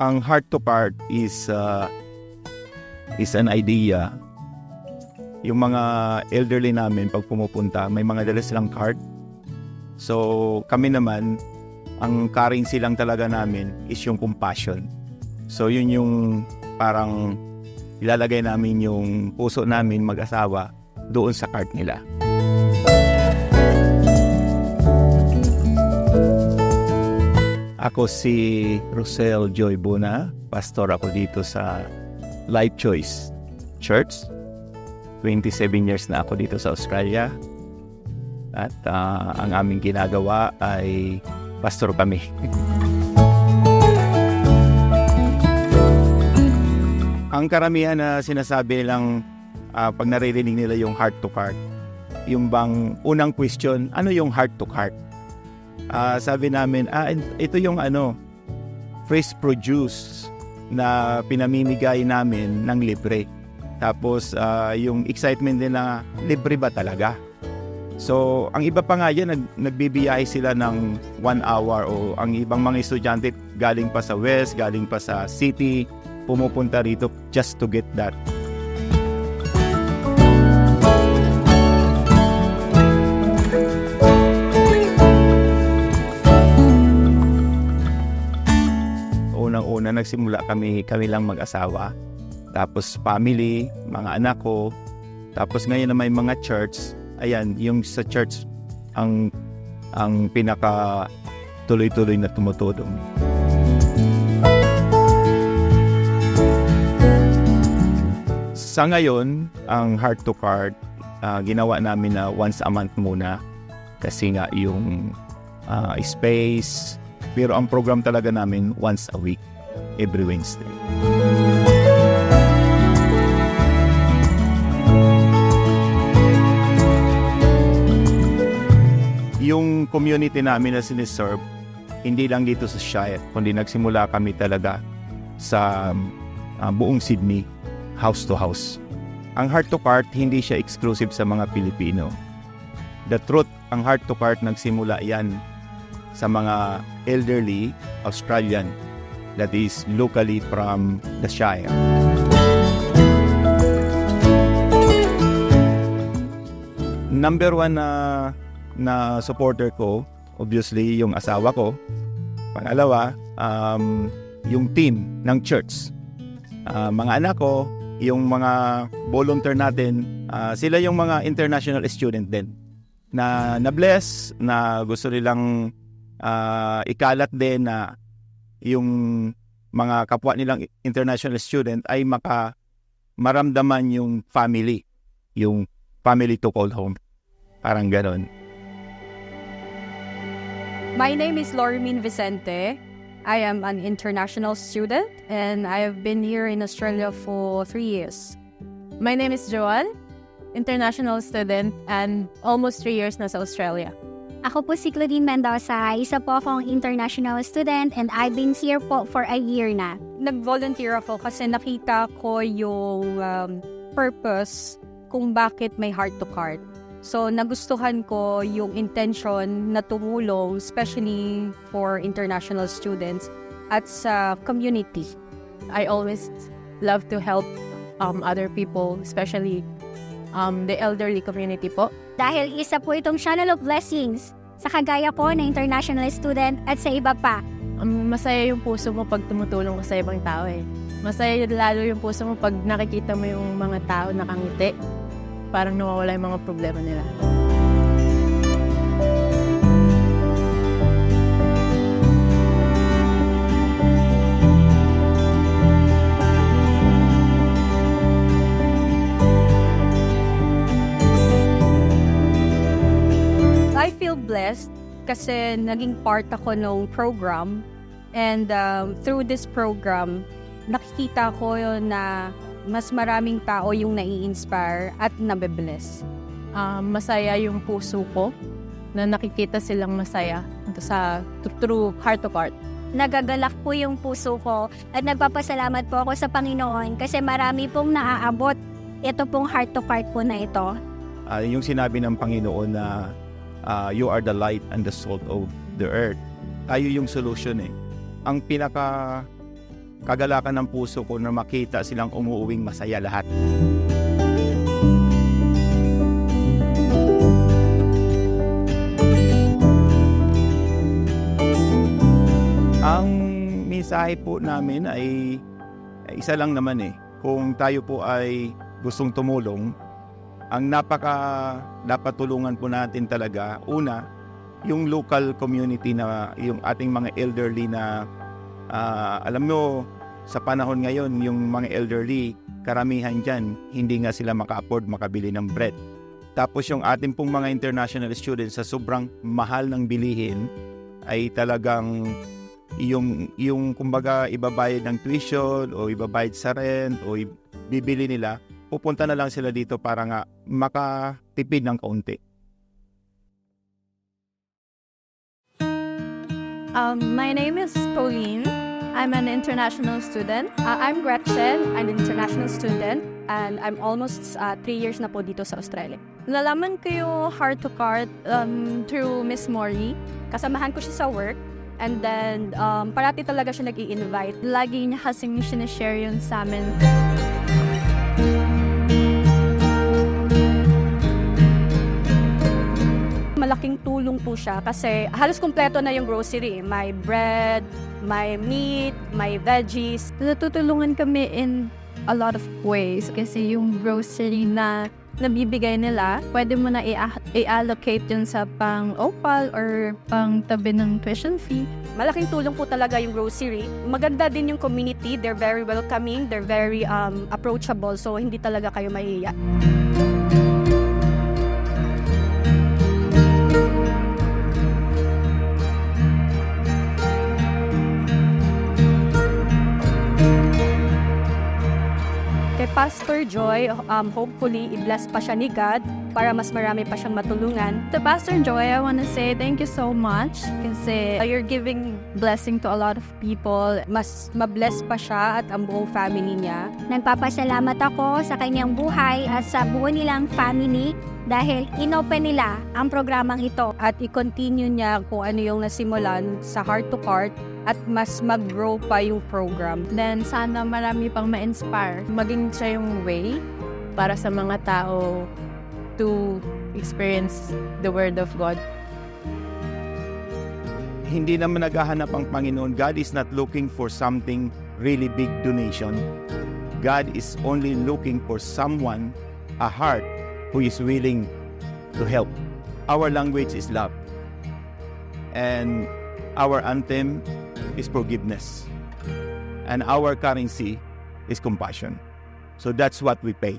Ang heart to heart is an idea. Yung mga elderly namin pag pumupunta, may mga dala silang card. So kami naman, ang currency lang talaga namin is yung compassion. So yun yung parang ilalagay namin yung puso namin mag-asawa doon sa card nila. Ako si Rosel Joy Buna, pastor ako dito sa Life Choice Church. 27 years na ako dito sa Australia. At ang aming ginagawa ay pastor kami. Ang karamihan na sinasabi nilang pag naririnig nila yung heart to heart, yung bang unang question, ano yung heart to heart? Sabi namin, ito yung fresh produce na pinamimigay namin ng libre. Tapos yung excitement nila, libre ba talaga? So ang iba pa nga yan, nagbibiyahe sila ng 1 hour, o ang ibang mga estudyante galing pa sa west, galing pa sa city, pumupunta rito just to get that. Unang-una nagsimula kami lang mag-asawa, tapos family, mga anak ko, tapos ngayon na may mga church. Ayan, yung sa church ang pinaka tuloy-tuloy na tumutulong. Sa ngayon, ang heart to heart ginawa namin na once a month muna kasi nga yung space. Pero ang program talaga namin once a week, every Wednesday. Yung community namin na siniserve, hindi lang dito sa Shire, kundi nagsimula kami talaga sa buong Sydney, house to house. Ang heart to heart, hindi siya exclusive sa mga Pilipino. The truth, ang heart to heart nagsimula yan sa mga elderly Australian that is locally from the Shire. Number one na supporter ko, obviously, yung asawa ko. Pangalawa, yung team ng church. Mga anak ko, yung mga volunteer natin, sila yung mga international student din na na-bless, na gusto nilang ikalat din na yung mga kapwa nilang international student ay maramdaman yung family to call home. Parang ganon. My name is Lormin Vicente. I am an international student and I have been here in Australia for 3 years. My name is Joanne, international student and almost 3 years na sa Australia. Ako po si Claudine Mendoza, isa po akong international student and I've been here po for a year na. Nag-volunteer ako kasi nakita ko yung purpose kung bakit may heart to heart. So nagustuhan ko yung intention na tumulong, especially for international students at sa community. I always love to help other people, especially the elderly community po. Dahil isa po itong channel of blessings sa kagaya po na international student at sa iba pa. Masaya yung puso mo pag tumutulong ka sa ibang tao eh. Masaya lalo yung puso mo pag nakikita mo yung mga tao nakangiti. Parang nawawala yung mga problema nila. I feel blessed kasi naging part ako ng program, and through this program, nakikita ko na mas maraming tao yung nai-inspire at nabe-bless. Masaya yung puso ko na nakikita silang masaya sa through heart to heart. Nagagalak po yung puso ko at nagpapasalamat po ako sa Panginoon kasi marami pong naaabot ito pong heart to heart po na ito. Yung sinabi ng Panginoon na you are the light and the salt of the earth. Tayo yung solution eh. Ang pinaka kagalakan ng puso ko na makita silang umuuwing masaya lahat. Ang mensahe po namin ay isa lang naman Kung tayo po ay gustong tumulong, ang dapat tulungan po natin talaga, una, yung local community na yung ating mga elderly na alam mo, sa panahon ngayon, yung mga elderly, karamihan dyan, hindi nga sila maka-afford makabili ng bread. Tapos yung ating pong mga international students sa sobrang mahal ng bilihin, ay talagang yung kumbaga ibabayad ng tuition o ibabayad sa rent o bibili nila, pupunta na lang sila dito para nga makatipid ng kaunti. My name is Pauline. I'm an international student. I'm Gretchen, an international student, and I'm almost 3 years na po dito sa Australia. Nalaman ko yung Heart to Cart through Miss Mori. Kasamahan ko siya sa work, and then parati talaga siya nag-i-invite. Lagi niya kasing sinishare yun sa amin. Malaking tulong po siya kasi halos kumpleto na yung grocery. May bread, may meat, may veggies. Natutulungan kami in a lot of ways kasi yung grocery na nabibigay nila, pwede mo na i-allocate yun sa pang-opal or pang-tabi ng tuition fee. Malaking tulong po talaga yung grocery. Maganda din yung community. They're very welcoming. They're very approachable. So, hindi talaga kayo mahihiya. Kay Pastor Joy, hopefully, i-bless pa siya ni God para mas marami pa siyang matulungan. To Pastor Joy, I want to say thank you so much kasi you're giving blessing to a lot of people. Mas mabless pa siya at ang buong family niya. Nagpapasalamat ako sa kanyang buhay at sa buo nilang family dahil inopen nila ang programang ito. At i-continue niya kung ano yung nasimulan sa Heart to Cart at mas mag-grow pa yung program. Then sana marami pang ma-inspire. Maging siya yung way para sa mga tao to experience the Word of God. Hindi naman naghahanap ang Panginoon. God is not looking for something really big donation. God is only looking for someone, a heart, who is willing to help. Our language is love. And our anthem is forgiveness. And our currency is compassion. So that's what we pay.